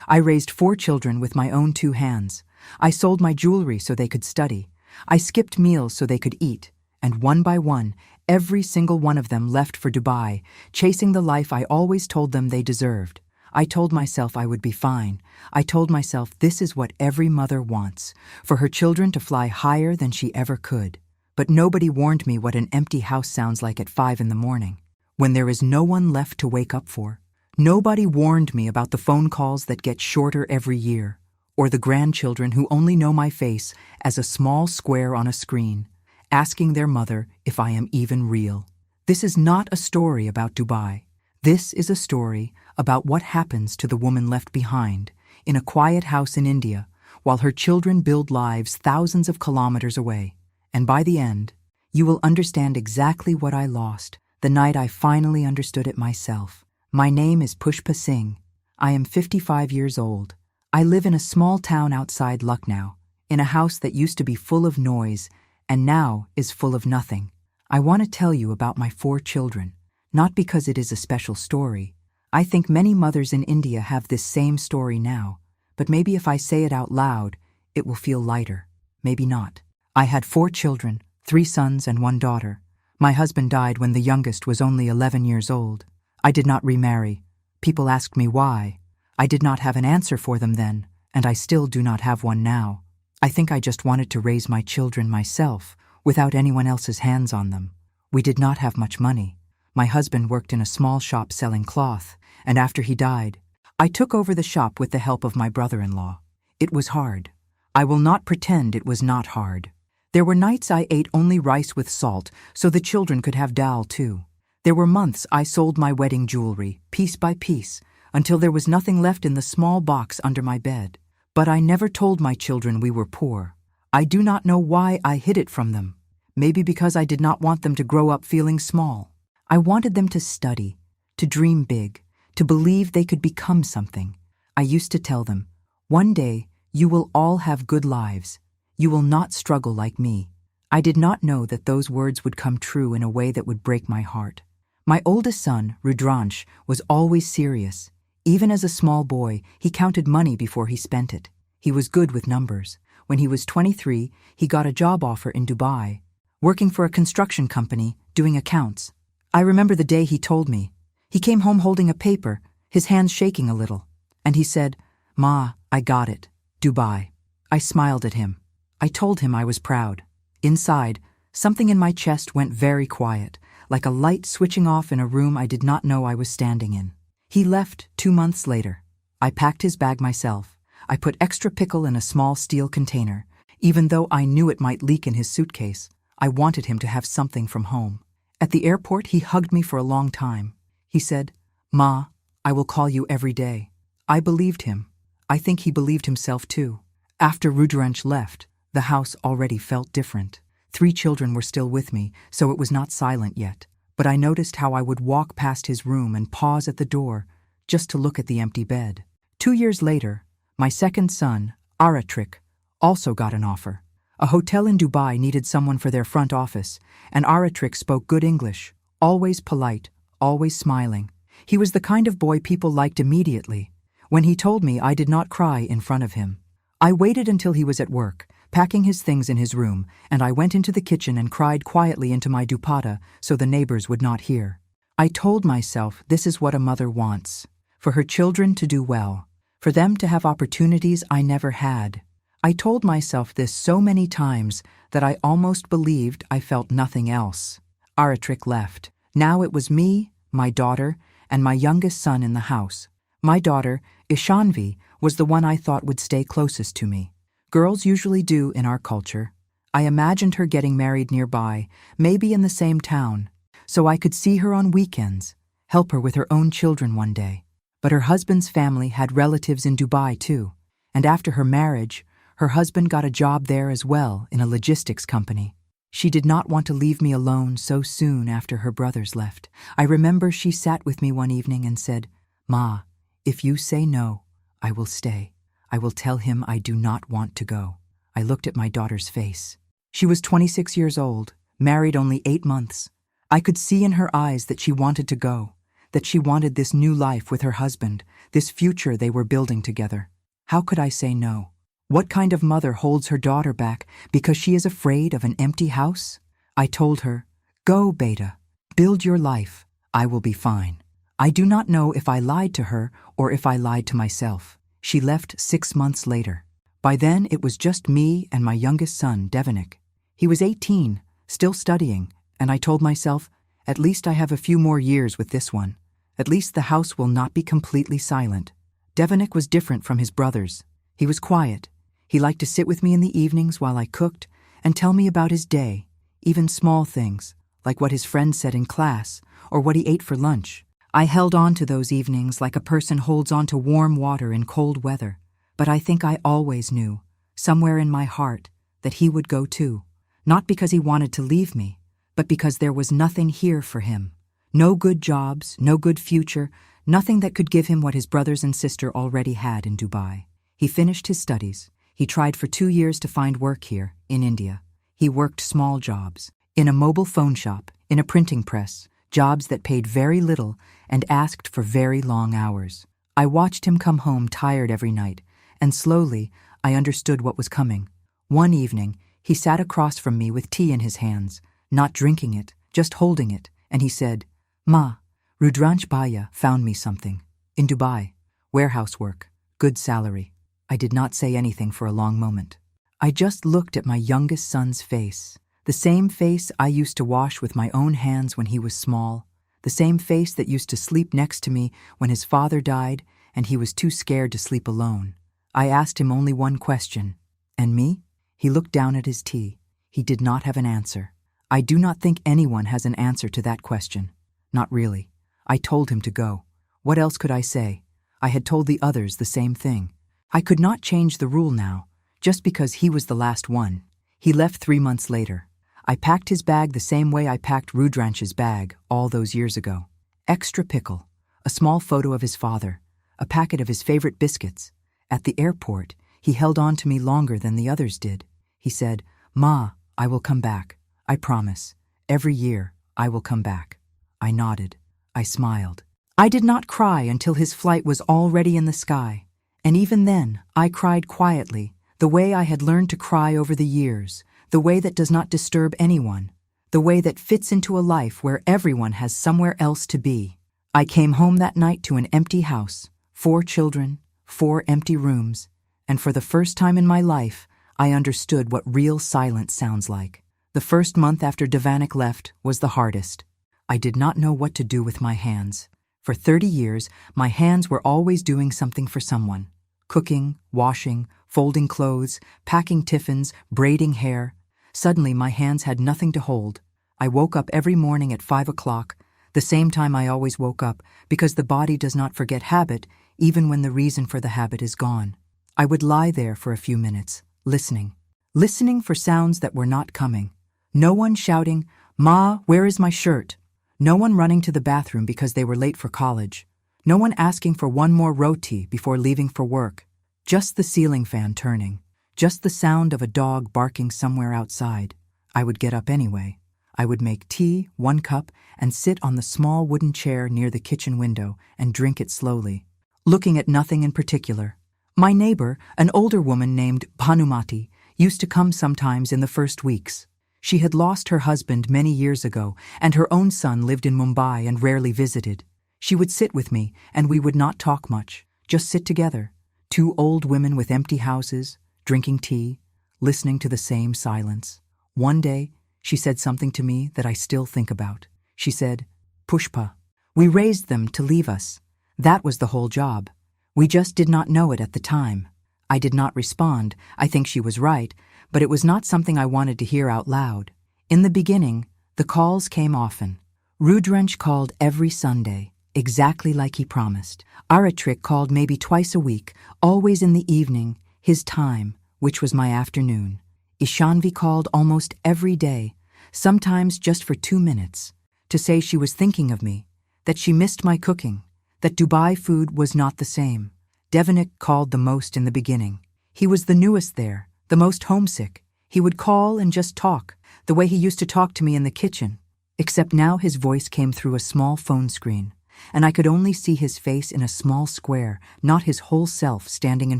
I raised 4 children with my own 2 hands. I sold my jewelry so they could study. I skipped meals so they could eat. And one by one, every single one of them left for Dubai, chasing the life I always told them they deserved. I told myself I would be fine. I told myself this is what every mother wants, for her children to fly higher than she ever could. But nobody warned me what an empty house sounds like at 5 in the morning, when there is no one left to wake up for. Nobody warned me about the phone calls that get shorter every year, or the grandchildren who only know my face as a small square on a screen, asking their mother if I am even real. This is not a story about Dubai. This is a story about what happens to the woman left behind in a quiet house in India while her children build lives thousands of kilometers away. And by the end, you will understand exactly what I lost the night I finally understood it myself. My name is Pushpa Singh. I am 55 years old. I live in a small town outside Lucknow, in a house that used to be full of noise and now is full of nothing. I want to tell you about my 4 children, not because it is a special story. I think many mothers in India have this same story now, but maybe if I say it out loud, it will feel lighter. Maybe not. I had 4 children, 3 sons and 1 daughter. My husband died when the youngest was only 11 years old. I did not remarry. People asked me why. I did not have an answer for them then, and I still do not have one now. I think I just wanted to raise my children myself, without anyone else's hands on them. We did not have much money. My husband worked in a small shop selling cloth, and after he died, I took over the shop with the help of my brother-in-law. It was hard. I will not pretend it was not hard. There were nights I ate only rice with salt so the children could have dal too. There were months I sold my wedding jewelry, piece by piece, until there was nothing left in the small box under my bed. But I never told my children we were poor. I do not know why I hid it from them. Maybe because I did not want them to grow up feeling small. I wanted them to study, to dream big, to believe they could become something. I used to tell them, one day you will all have good lives. You will not struggle like me. I did not know that those words would come true in a way that would break my heart. My oldest son, Rudransh, was always serious. Even as a small boy, he counted money before he spent it. He was good with numbers. When he was 23, he got a job offer in Dubai, working for a construction company, doing accounts. I remember the day he told me. He came home holding a paper, his hands shaking a little, and he said, "Ma, I got it. Dubai." I smiled at him. I told him I was proud. Inside, something in my chest went very quiet, like a light switching off in a room I did not know I was standing in. He left 2 months later. I packed his bag myself. I put extra pickle in a small steel container. Even though I knew it might leak in his suitcase, I wanted him to have something from home. At the airport, he hugged me for a long time. He said, "Ma, I will call you every day." I believed him. I think he believed himself too. After Rudransh left, the house already felt different. 3 children were still with me, so it was not silent yet. But I noticed how I would walk past his room and pause at the door just to look at the empty bed. 2 years later, my second son, Aratrik, also got an offer. A hotel in Dubai needed someone for their front office, and Aratrik spoke good English, always polite, always smiling. He was the kind of boy people liked immediately. When he told me, I did not cry in front of him. I waited until he was at work, packing his things in his room, and I went into the kitchen and cried quietly into my dupatta so the neighbors would not hear. I told myself this is what a mother wants, for her children to do well, for them to have opportunities I never had. I told myself this so many times that I almost believed I felt nothing else. Aratrik left. Now it was me, my daughter, and my youngest son in the house. My daughter, Ishanvi, was the one I thought would stay closest to me. Girls usually do in our culture. I imagined her getting married nearby, maybe in the same town, so I could see her on weekends, help her with her own children one day. But her husband's family had relatives in Dubai too, and after her marriage, her husband got a job there as well in a logistics company. She did not want to leave me alone so soon after her brothers left. I remember she sat with me one evening and said, "Ma, if you say no, I will stay. I will tell him I do not want to go." I looked at my daughter's face. She was 26 years old, married only 8 months. I could see in her eyes that she wanted to go, that she wanted this new life with her husband, this future they were building together. How could I say no? What kind of mother holds her daughter back because she is afraid of an empty house? I told her, "Go, Beta. Build your life. I will be fine." I do not know if I lied to her or if I lied to myself. She left 6 months later. By then, it was just me and my youngest son, Devanik. He was 18, still studying, and I told myself, at least I have a few more years with this one. At least the house will not be completely silent. Devanik was different from his brothers. He was quiet. He liked to sit with me in the evenings while I cooked and tell me about his day, even small things, like what his friends said in class or what he ate for lunch. I held on to those evenings like a person holds on to warm water in cold weather, but I think I always knew, somewhere in my heart, that he would go too, not because he wanted to leave me, but because there was nothing here for him. No good jobs, no good future, nothing that could give him what his brothers and sister already had in Dubai. He finished his studies. He tried for 2 years to find work here, in India. He worked small jobs, in a mobile phone shop, in a printing press, jobs that paid very little and asked for very long hours. I watched him come home tired every night, and slowly I understood what was coming. One evening, he sat across from me with tea in his hands, not drinking it, just holding it, and he said, "Ma, Rudransh Bhaiya found me something. In Dubai. Warehouse work. Good salary." I did not say anything for a long moment. I just looked at my youngest son's face, the same face I used to wash with my own hands when he was small, the same face that used to sleep next to me when his father died and he was too scared to sleep alone. I asked him only one question. "And me?" He looked down at his tea. He did not have an answer. I do not think anyone has an answer to that question. Not really. I told him to go. What else could I say? I had told the others the same thing. I could not change the rule now, just because he was the last one. He left 3 months later. I packed his bag the same way I packed Rudransh's bag all those years ago. Extra pickle, a small photo of his father, a packet of his favorite biscuits. At the airport, he held on to me longer than the others did. He said, "Ma, I will come back. I promise. Every year, I will come back." I nodded. I smiled. I did not cry until his flight was already in the sky. And even then, I cried quietly, the way I had learned to cry over the years, the way that does not disturb anyone, the way that fits into a life where everyone has somewhere else to be. I came home that night to an empty house, 4 children, 4 empty rooms, and for the first time in my life, I understood what real silence sounds like. The first month after Devanik left was the hardest. I did not know what to do with my hands. For 30 years, my hands were always doing something for someone. Cooking, washing, folding clothes, packing tiffins, braiding hair. Suddenly, my hands had nothing to hold. I woke up every morning at 5 o'clock, the same time I always woke up, because the body does not forget habit, even when the reason for the habit is gone. I would lie there for a few minutes, listening for sounds that were not coming. No one shouting, "Ma, where is my shirt?" No one running to the bathroom because they were late for college. No one asking for one more roti before leaving for work. Just the ceiling fan turning. Just the sound of a dog barking somewhere outside. I would get up anyway. I would make tea, 1 cup, and sit on the small wooden chair near the kitchen window and drink it slowly, looking at nothing in particular. My neighbor, an older woman named Bhanumati, used to come sometimes in the first weeks. She had lost her husband many years ago, and her own son lived in Mumbai and rarely visited. She would sit with me, and we would not talk much, just sit together. 2 old women with empty houses, drinking tea, listening to the same silence. One day, she said something to me that I still think about. She said, "Pushpa, we raised them to leave us. That was the whole job. We just did not know it at the time." I did not respond. I think she was right, but it was not something I wanted to hear out loud. In the beginning, the calls came often. Rudransh called every Sunday, exactly like he promised. Aratrik called maybe twice a week, always in the evening, his time, which was my afternoon. Ishanvi called almost every day, sometimes just for 2 minutes, to say she was thinking of me, that she missed my cooking, that Dubai food was not the same. Devanik called the most in the beginning. He was the newest there, the most homesick. He would call and just talk, the way he used to talk to me in the kitchen. Except now his voice came through a small phone screen. and I could only see his face in a small square, not his whole self standing in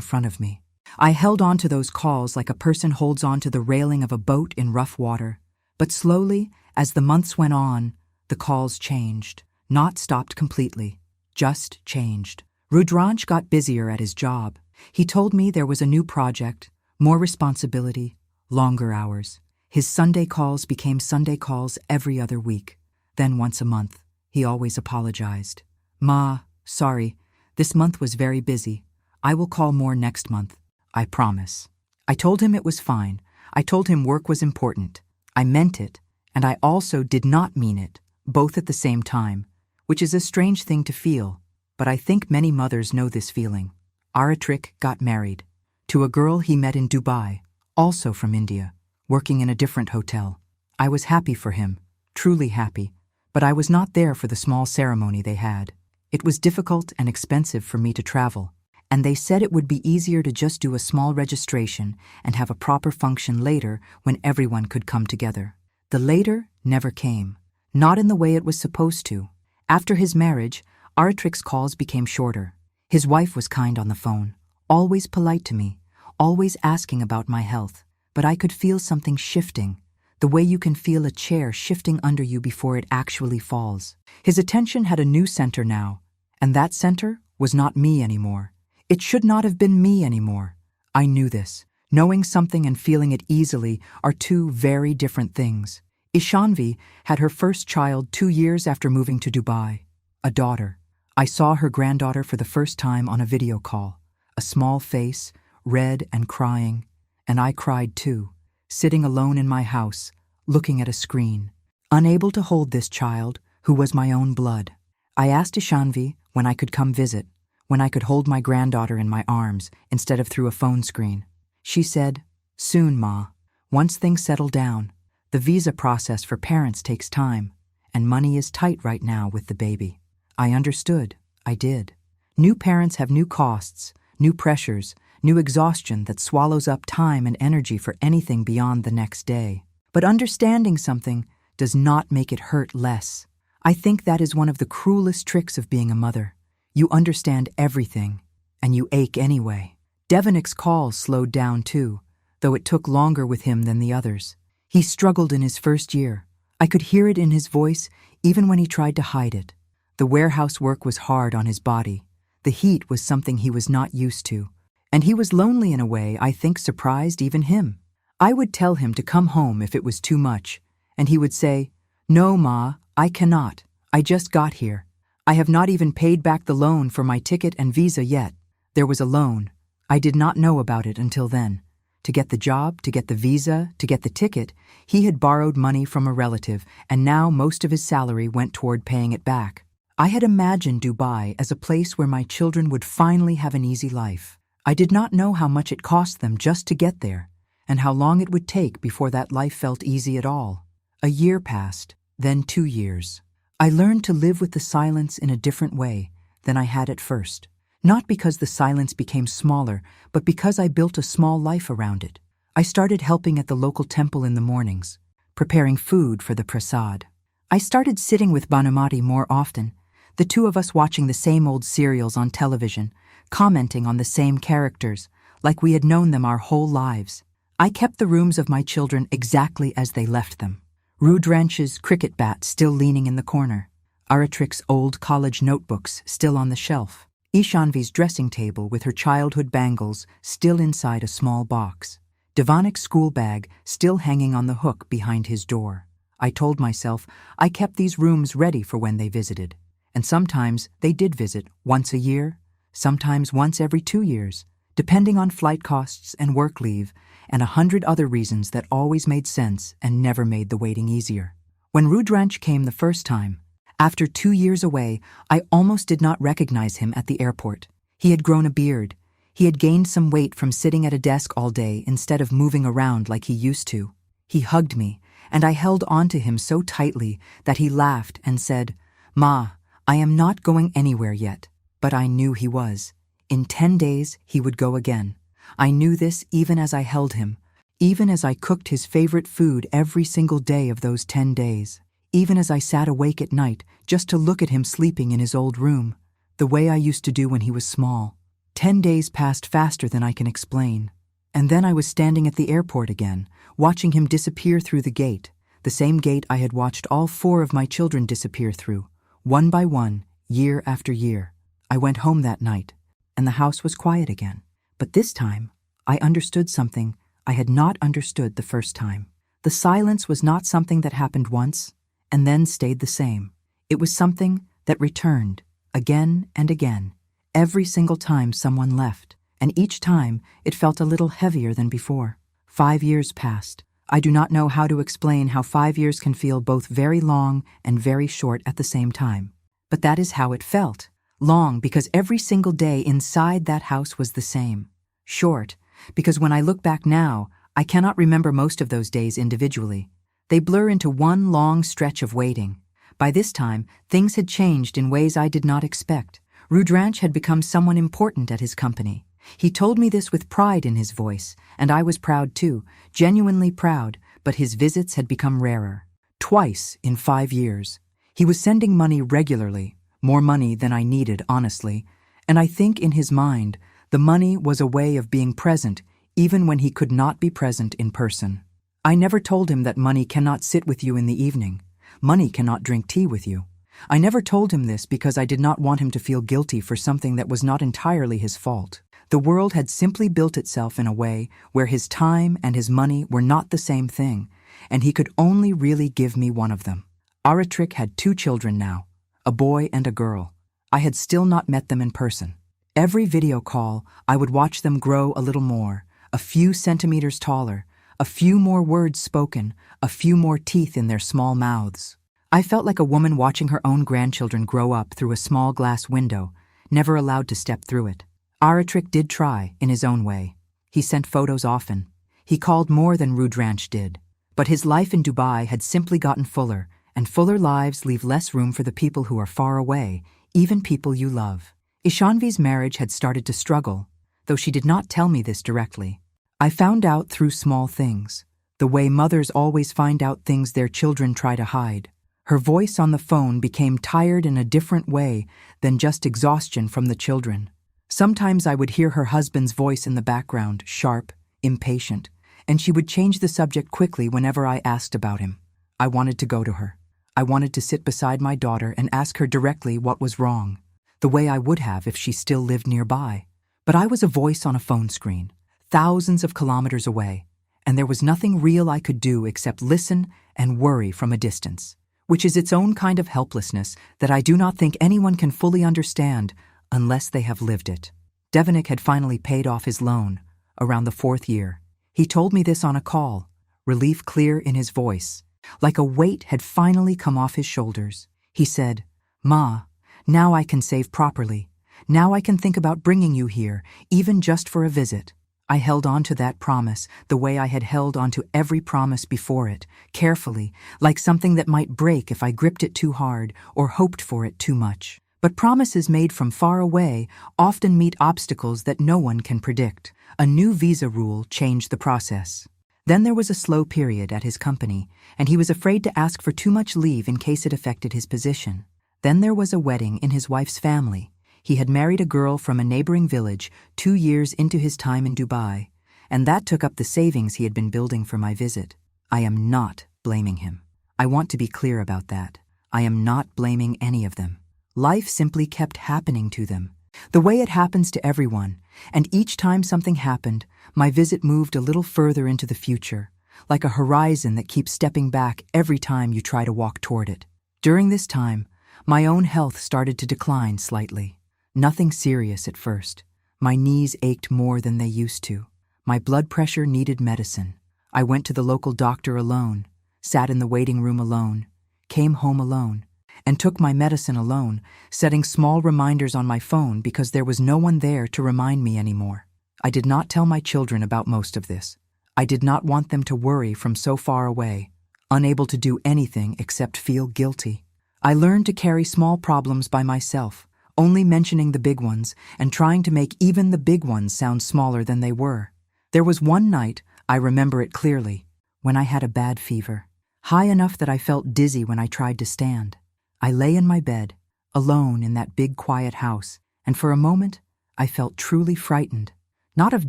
front of me. I held on to those calls like a person holds on to the railing of a boat in rough water. But slowly, as the months went on, the calls changed. Not stopped completely, just changed. Rudransh got busier at his job. He told me there was a new project, more responsibility, longer hours. His Sunday calls became Sunday calls every other week. Then once a month, he always apologized. "Ma, sorry, this month was very busy. I will call more next month. I promise." I told him it was fine. I told him work was important. I meant it, and I also did not mean it, both at the same time, which is a strange thing to feel, but I think many mothers know this feeling. Aritrik got married to a girl he met in Dubai, also from India, working in a different hotel. I was happy for him, truly happy, but I was not there for the small ceremony they had. It was difficult and expensive for me to travel, and they said it would be easier to just do a small registration and have a proper function later when everyone could come together. The later never came, not in the way it was supposed to. After his marriage, Aritrik's calls became shorter. His wife was kind on the phone, always polite to me, always asking about my health, but I could feel something shifting, the way you can feel a chair shifting under you before it actually falls. His attention had a new center now, and that center was not me anymore. It should not have been me anymore. I knew this. Knowing something and feeling it easily are two very different things. Ishanvi had her first child 2 years after moving to Dubai, a daughter. I saw her granddaughter for the first time on a video call, a small face, red and crying, and I cried too, sitting alone in my house, looking at a screen, unable to hold this child, who was my own blood. I asked Ishanvi when I could come visit, when I could hold my granddaughter in my arms instead of through a phone screen. She said, "Soon, Ma. Once things settle down. The visa process for parents takes time, and money is tight right now with the baby." I understood. I did. New parents have new costs, new pressures, new exhaustion that swallows up time and energy for anything beyond the next day. But understanding something does not make it hurt less. I think that is one of the cruelest tricks of being a mother. You understand everything, and you ache anyway. Devanik's calls slowed down too, though it took longer with him than the others. He struggled in his first year. I could hear it in his voice even when he tried to hide it. The warehouse work was hard on his body. The heat was something he was not used to. And he was lonely in a way I think surprised even him. I would tell him to come home if it was too much, and he would say, "No, Ma, I cannot. I just got here. I have not even paid back the loan for my ticket and visa yet." There was a loan. I did not know about it until then. To get the job, to get the visa, to get the ticket, he had borrowed money from a relative, and now most of his salary went toward paying it back. I had imagined Dubai as a place where my children would finally have an easy life. I did not know how much it cost them just to get there, and how long it would take before that life felt easy at all. A year passed, then 2 years. I learned to live with the silence in a different way than I had at first. Not because the silence became smaller, but because I built a small life around it. I started helping at the local temple in the mornings, preparing food for the prasad. I started sitting with Banamati more often, the two of us watching the same old serials on television, commenting on the same characters, like we had known them our whole lives. I kept the rooms of my children exactly as they left them. Rudransh's cricket bat still leaning in the corner, Aritrik's old college notebooks still on the shelf, Ishanvi's dressing table with her childhood bangles still inside a small box, Devanik's school bag still hanging on the hook behind his door. I told myself I kept these rooms ready for when they visited, and sometimes they did visit once a year, sometimes once every 2 years, depending on flight costs and work leave, and 100 other reasons that always made sense and never made the waiting easier. When Rudransh came the first time, after 2 years away, I almost did not recognize him at the airport. He had grown a beard. He had gained some weight from sitting at a desk all day instead of moving around like he used to. He hugged me, and I held on to him so tightly that he laughed and said, "Ma, I am not going anywhere yet." But I knew he was. In 10 days, he would go again. I knew this even as I held him, even as I cooked his favorite food every single day of those 10 days. even as I sat awake at night just to look at him sleeping in his old room, the way I used to do when he was small. 10 days passed faster than I can explain. And then I was standing at the airport again, watching him disappear through the gate, the same gate I had watched all 4 of my children disappear through, one by one, year after year. I went home that night, and the house was quiet again. But this time, I understood something I had not understood the first time. The silence was not something that happened once and then stayed the same. It was something that returned again and again, every single time someone left, and each time it felt a little heavier than before. 5 years passed. I do not know how to explain how 5 years can feel both very long and very short at the same time. But that is how it felt. Long because every single day inside that house was the same. Short because when I look back now, I cannot remember most of those days individually. They blur into one long stretch of waiting. By this time, things had changed in ways I did not expect. Rudranch had become someone important at his company. He told me this with pride in his voice, and I was proud too, genuinely proud, but his visits had become rarer. Twice in 5 years. He was sending money regularly, more money than I needed, honestly, and I think in his mind, the money was a way of being present even when he could not be present in person. I never told him that money cannot sit with you in the evening. Money cannot drink tea with you. I never told him this because I did not want him to feel guilty for something that was not entirely his fault. The world had simply built itself in a way where his time and his money were not the same thing, and he could only really give me one of them. Aratrik had 2 children now, a boy and a girl. I had still not met them in person. Every video call, I would watch them grow a little more, a few centimeters taller, a few more words spoken, a few more teeth in their small mouths. I felt like a woman watching her own grandchildren grow up through a small glass window, never allowed to step through it. Aratrik did try, in his own way. He sent photos often. He called more than Rudranch did. But his life in Dubai had simply gotten fuller, and fuller lives leave less room for the people who are far away, even people you love. Ishanvi's marriage had started to struggle, though she did not tell me this directly. I found out through small things, the way mothers always find out things their children try to hide. Her voice on the phone became tired in a different way than just exhaustion from the children. Sometimes I would hear her husband's voice in the background, sharp, impatient, and she would change the subject quickly whenever I asked about him. I wanted to go to her. I wanted to sit beside my daughter and ask her directly what was wrong, the way I would have if she still lived nearby. But I was a voice on a phone screen, thousands of kilometers away, and there was nothing real I could do except listen and worry from a distance, which is its own kind of helplessness that I do not think anyone can fully understand unless they have lived it. Devanik had finally paid off his loan, around the 4th year. He told me this on a call, relief clear in his voice, like a weight had finally come off his shoulders. He said, "Ma, now I can save properly. Now I can think about bringing you here, even just for a visit." I held on to that promise the way I had held on to every promise before it, carefully, like something that might break if I gripped it too hard or hoped for it too much. But promises made from far away often meet obstacles that no one can predict. A new visa rule changed the process. Then there was a slow period at his company, and he was afraid to ask for too much leave in case it affected his position. Then there was a wedding in his wife's family. He had married a girl from a neighboring village 2 years into his time in Dubai, and that took up the savings he had been building for my visit. I am not blaming him. I want to be clear about that. I am not blaming any of them. Life simply kept happening to them, the way it happens to everyone, and each time something happened, my visit moved a little further into the future, like a horizon that keeps stepping back every time you try to walk toward it. During this time, my own health started to decline slightly. Nothing serious at first. My knees ached more than they used to. My blood pressure needed medicine. I went to the local doctor alone, sat in the waiting room alone, came home alone, and took my medicine alone, setting small reminders on my phone because there was no one there to remind me anymore. I did not tell my children about most of this. I did not want them to worry from so far away, unable to do anything except feel guilty. I learned to carry small problems by myself, only mentioning the big ones and trying to make even the big ones sound smaller than they were. There was one night, I remember it clearly, when I had a bad fever. high enough that I felt dizzy when I tried to stand. I lay in my bed, alone in that big quiet house, and for a moment I felt truly frightened. Not of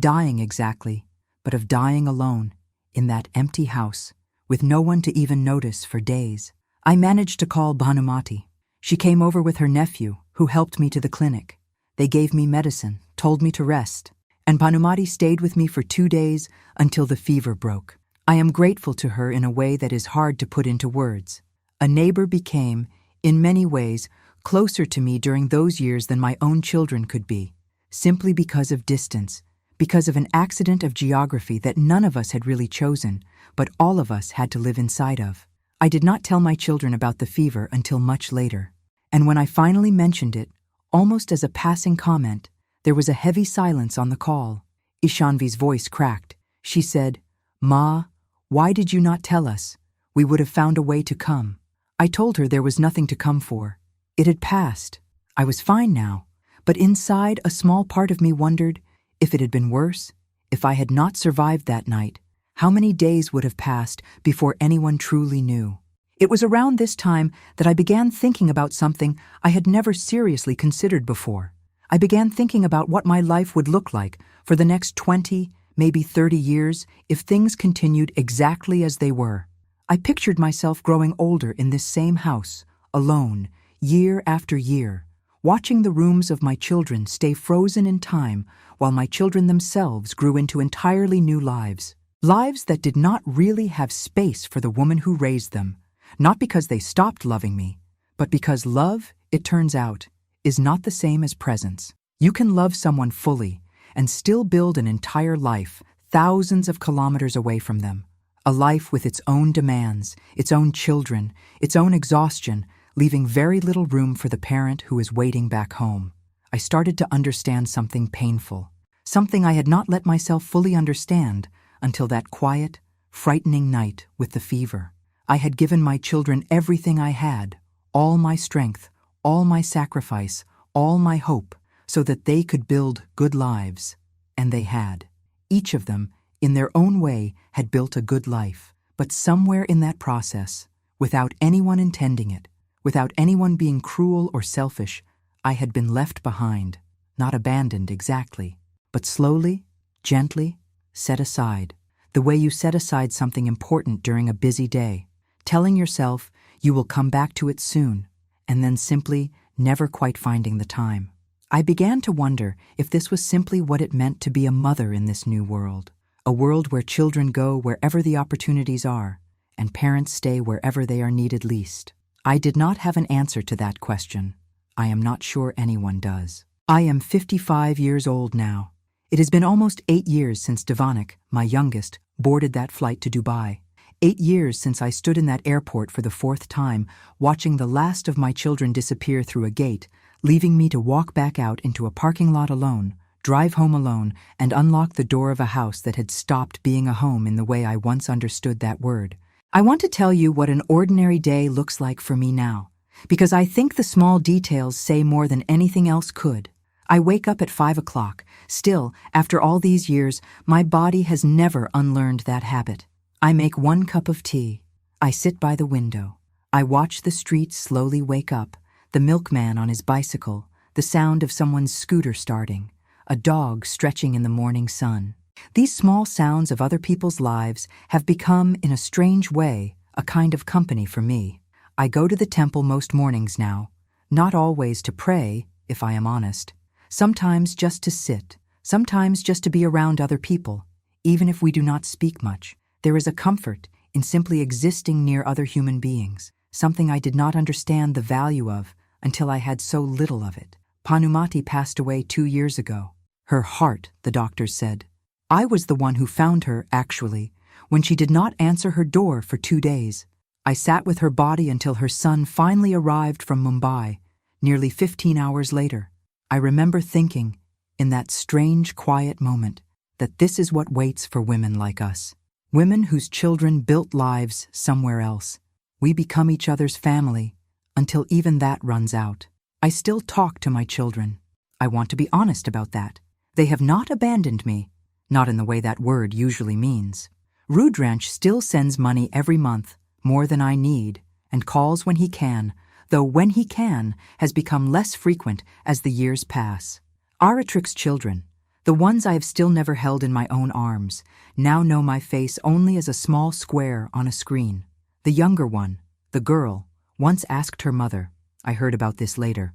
dying exactly, but of dying alone, in that empty house, with no one to even notice for days. I managed to call Bhanumati. She came over with her nephew, who helped me to the clinic. They gave me medicine, told me to rest, and Bhanumati stayed with me for 2 days until the fever broke. I am grateful to her in a way that is hard to put into words. A neighbor became, in many ways, closer to me during those years than my own children could be, simply because of distance, because of an accident of geography that none of us had really chosen, but all of us had to live inside of. I did not tell my children about the fever until much later, and when I finally mentioned it, almost as a passing comment, there was a heavy silence on the call. Ishanvi's voice cracked. She said, "Ma, why did you not tell us? We would have found a way to come." I told her there was nothing to come for. It had passed. I was fine now, but inside a small part of me wondered, if it had been worse, if I had not survived that night, how many days would have passed before anyone truly knew? It was around this time that I began thinking about something I had never seriously considered before. I began thinking about what my life would look like for the next 20, maybe 30 years if things continued exactly as they were. I pictured myself growing older in this same house, alone, year after year, watching the rooms of my children stay frozen in time while my children themselves grew into entirely new lives. Lives that did not really have space for the woman who raised them, not because they stopped loving me, but because love, it turns out, is not the same as presence. You can love someone fully and still build an entire life thousands of kilometers away from them, a life with its own demands, its own children, its own exhaustion, leaving very little room for the parent who is waiting back home. I started to understand something painful, something I had not let myself fully understand until that quiet, frightening night with the fever. I had given my children everything I had, all my strength, all my sacrifice, all my hope, so that they could build good lives. And they had. Each of them, in their own way, had built a good life. But somewhere in that process, without anyone intending it, without anyone being cruel or selfish, I had been left behind, not abandoned exactly, but slowly, gently, set aside, the way you set aside something important during a busy day, telling yourself you will come back to it soon, and then simply never quite finding the time. I began to wonder if this was simply what it meant to be a mother in this new world, a world where children go wherever the opportunities are, and parents stay wherever they are needed least. I did not have an answer to that question. I am not sure anyone does. I am 55 years old now. It has been almost 8 years since Devanik, my youngest, boarded that flight to Dubai. 8 years since I stood in that airport for the 4th time, watching the last of my children disappear through a gate, leaving me to walk back out into a parking lot alone, drive home alone, and unlock the door of a house that had stopped being a home in the way I once understood that word. I want to tell you what an ordinary day looks like for me now, because I think the small details say more than anything else could. I wake up at 5 o'clock. Still, after all these years, my body has never unlearned that habit. I make 1 cup of tea. I sit by the window. I watch the streets slowly wake up, the milkman on his bicycle, the sound of someone's scooter starting, a dog stretching in the morning sun. These small sounds of other people's lives have become, in a strange way, a kind of company for me. I go to the temple most mornings now, not always to pray, if I am honest. Sometimes just to sit, sometimes just to be around other people. Even if we do not speak much, there is a comfort in simply existing near other human beings, something I did not understand the value of until I had so little of it. Bhanumati passed away 2 years ago. Her heart, the doctors said. I was the one who found her, actually, when she did not answer her door for 2 days. I sat with her body until her son finally arrived from Mumbai, nearly 15 hours later. I remember thinking, in that strange, quiet moment, that this is what waits for women like us. Women whose children built lives somewhere else. We become each other's family, until even that runs out. I still talk to my children. I want to be honest about that. They have not abandoned me, not in the way that word usually means. Rudranch still sends money every month, more than I need, and calls when he can, though when he can has become less frequent as the years pass. Aratrik's children, the ones I have still never held in my own arms, now know my face only as a small square on a screen. The younger one, the girl, once asked her mother, I heard about this later,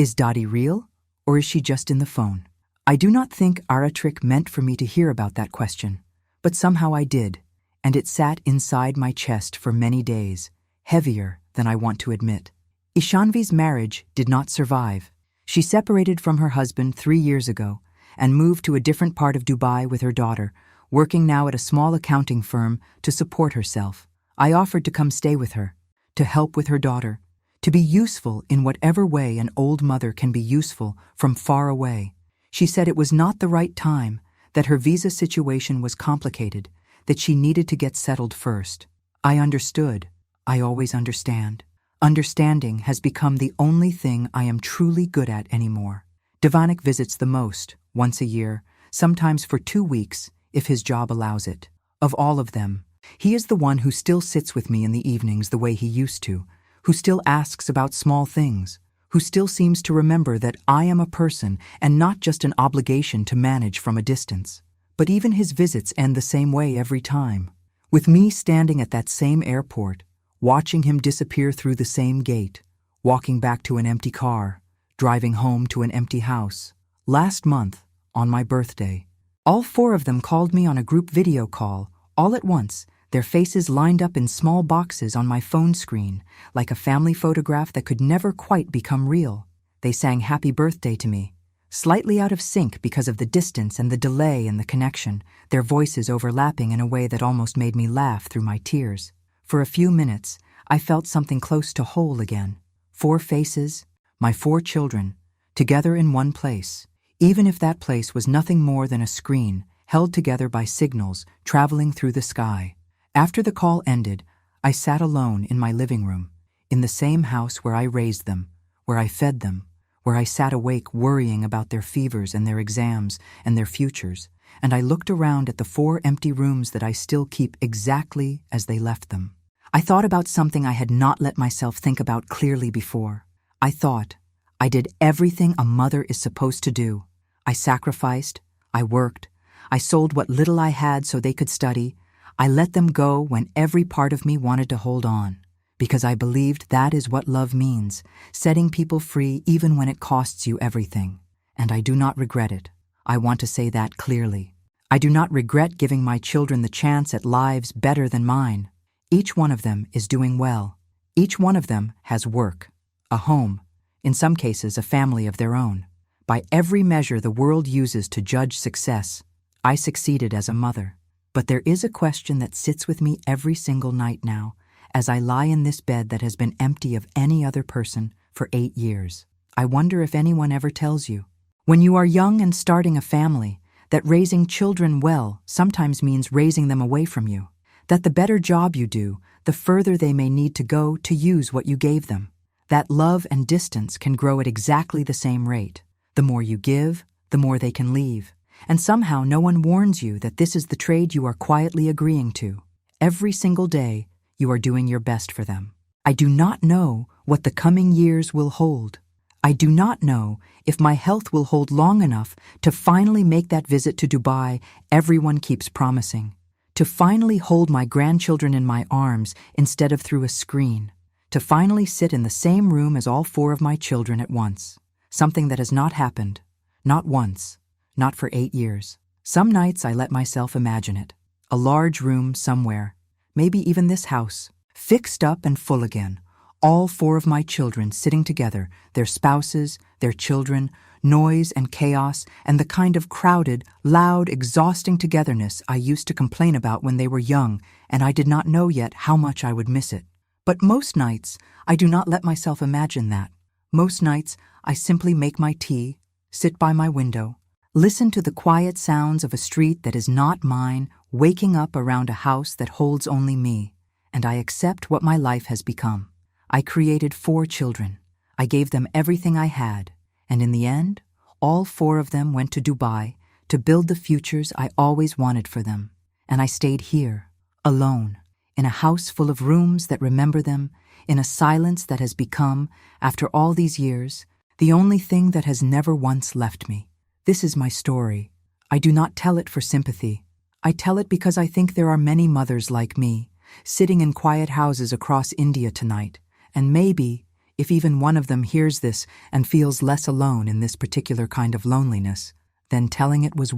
"Is Dottie real, or is she just in the phone?" I do not think Aratrik meant for me to hear about that question, but somehow I did, and it sat inside my chest for many days, heavier than I want to admit. Ishanvi's marriage did not survive. She separated from her husband 3 years ago and moved to a different part of Dubai with her daughter, working now at a small accounting firm to support herself. I offered to come stay with her, to help with her daughter, to be useful in whatever way an old mother can be useful from far away. She said it was not the right time, that her visa situation was complicated, that she needed to get settled first. I understood. I always understand. Understanding has become the only thing I am truly good at anymore. Divanik visits the most, once a year, sometimes for 2 weeks, if his job allows it. Of all of them, he is the one who still sits with me in the evenings the way he used to, who still asks about small things, who still seems to remember that I am a person and not just an obligation to manage from a distance. But even his visits end the same way every time, with me standing at that same airport, watching him disappear through the same gate, walking back to an empty car, driving home to an empty house. Last month, on my birthday, all 4 of them called me on a group video call, all at once, their faces lined up in small boxes on my phone screen, like a family photograph that could never quite become real. They sang happy birthday to me, slightly out of sync because of the distance and the delay in the connection, their voices overlapping in a way that almost made me laugh through my tears. For a few minutes, I felt something close to whole again. 4 faces, my 4 children, together in one place, even if that place was nothing more than a screen held together by signals traveling through the sky. After the call ended, I sat alone in my living room, in the same house where I raised them, where I fed them, where I sat awake worrying about their fevers and their exams and their futures, and I looked around at the 4 empty rooms that I still keep exactly as they left them. I thought about something I had not let myself think about clearly before. I thought, I did everything a mother is supposed to do. I sacrificed, I worked, I sold what little I had so they could study. I let them go when every part of me wanted to hold on, because I believed that is what love means, setting people free even when it costs you everything. And I do not regret it. I want to say that clearly. I do not regret giving my children the chance at lives better than mine. Each one of them is doing well. Each one of them has work, a home, in some cases a family of their own. By every measure the world uses to judge success, I succeeded as a mother. But there is a question that sits with me every single night now, as I lie in this bed that has been empty of any other person for 8 years. I wonder if anyone ever tells you, when you are young and starting a family, that raising children well sometimes means raising them away from you, that the better job you do, the further they may need to go to use what you gave them, that love and distance can grow at exactly the same rate. The more you give, the more they can leave. And somehow no one warns you that this is the trade you are quietly agreeing to. Every single day, you are doing your best for them. I do not know what the coming years will hold. I do not know if my health will hold long enough to finally make that visit to Dubai everyone keeps promising, to finally hold my grandchildren in my arms instead of through a screen, to finally sit in the same room as all 4 of my children at once, something that has not happened, not once, not for 8 years. Some nights I let myself imagine it. A large room somewhere, maybe even this house, fixed up and full again. All 4 of my children sitting together, their spouses, their children, noise and chaos, and the kind of crowded, loud, exhausting togetherness I used to complain about when they were young, and I did not know yet how much I would miss it. But most nights, I do not let myself imagine that. Most nights, I simply make my tea, sit by my window, listen to the quiet sounds of a street that is not mine, waking up around a house that holds only me, and I accept what my life has become. I created 4 children. I gave them everything I had, and in the end, all 4 of them went to Dubai to build the futures I always wanted for them. And I stayed here, alone, in a house full of rooms that remember them, in a silence that has become, after all these years, the only thing that has never once left me. This is my story. I do not tell it for sympathy. I tell it because I think there are many mothers like me, sitting in quiet houses across India tonight, and maybe, if even one of them hears this and feels less alone in this particular kind of loneliness, then telling it was